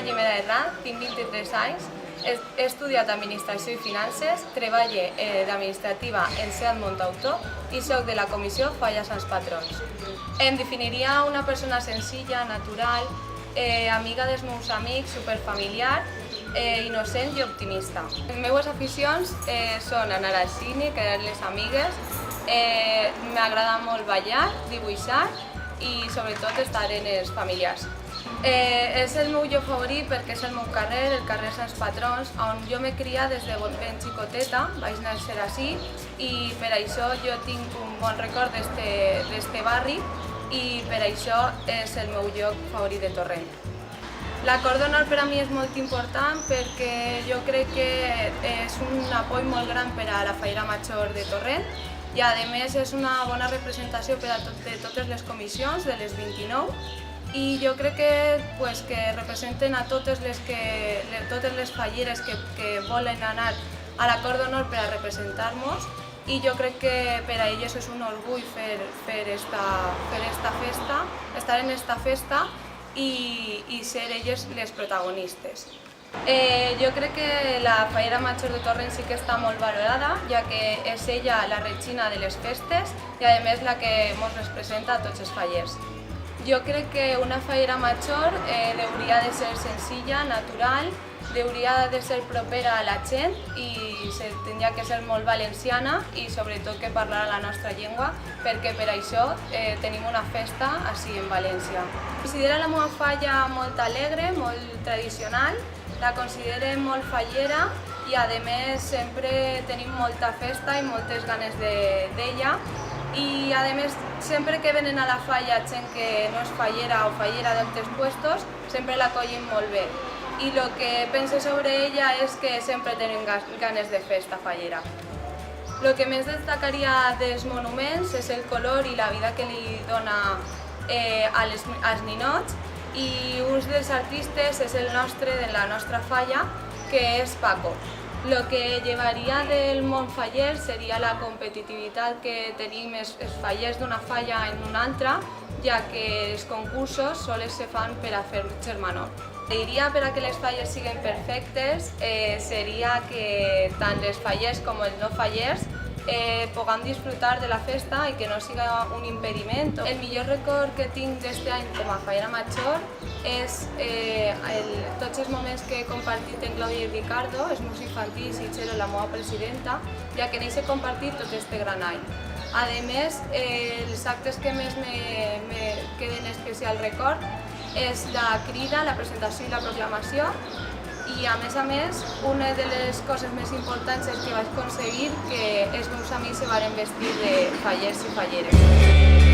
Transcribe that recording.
Soc Jimena Herrán, tinc 23 anys, he estudiat Administració i Finances, treballo d'administrativa en Seat Montautor i soc de la comissió Falla Sants Patrons. Em definiria una persona senzilla, natural, amiga dels meus amics, superfamiliar, innocent i optimista. Les meves aficions són anar al cine, quedar les amigues, m'agrada molt ballar, dibuixar i sobretot estar en els familiars. És el meu lloc favorit perquè és el meu carrer, el carrer Sants Patrons, on jo m'he criat des de ben xicoteta, vaig néixer així i per això jo tinc un bon record d'este barri i per això és el meu lloc favorit de Torrent. L'acord d'honor per a mi és molt important perquè jo crec que és un apoy molt gran per a la Fallera Major de Torrent i a més és una bona representació per a totes les comissions de les 29 i jo crec que representen a totes les falleres que volen anar a l'acord d'honor per a representar-nos i jo crec que per a elles és un orgull fer esta festa, estar en esta festa i ser elles les protagonistes. Jo crec que la Fallera Major de Torrent sí que està molt valorada, ja que és ella la regina de les festes i a més la que ens representa a tots els fallers. Jo crec que una Fallera Major hauria de ser senzilla, natural, hauria de ser propera a la gent i hauria que ser molt valenciana i sobretot que parlar la nostra llengua perquè per això tenim una festa així en València. Considero la meva falla molt alegre, molt tradicional, la considero molt fallera i a més sempre tenim molta festa i moltes ganes d'ella i a més sempre que venen a la falla gent que no és fallera o fallera d'altres puestos sempre l'acollim molt bé i el que penso sobre ella és que sempre tenim ganes de festa fallera. El que més destacaria dels monuments és el color i la vida que li dona als ninots i un dels artistes és el nostre, de la nostra falla, que és Paco. El que llevaria del món faller seria la competitivitat que tenim els fallers d'una falla en una altra, ja que els concursos sols se fan per a fer germanor. Diria per a que les falles siguin perfectes seria que tant les fallers com els no fallers puguem disfrutar de la festa i que no siga un impediment. El millor record que tinc d'aquest any com a Fallera Major és tots els moments que he compartit amb Clàudia i Ricardo, els meus infantils i Txelo, la meva presidenta, ja que n'he compartit tot aquest gran any. A més, els actes que més me queden especial record és la crida, la presentació i la proclamació i a més, una de les coses més importants és que vaig aconseguir que els meus amics se varen vestir de fallers i falleres.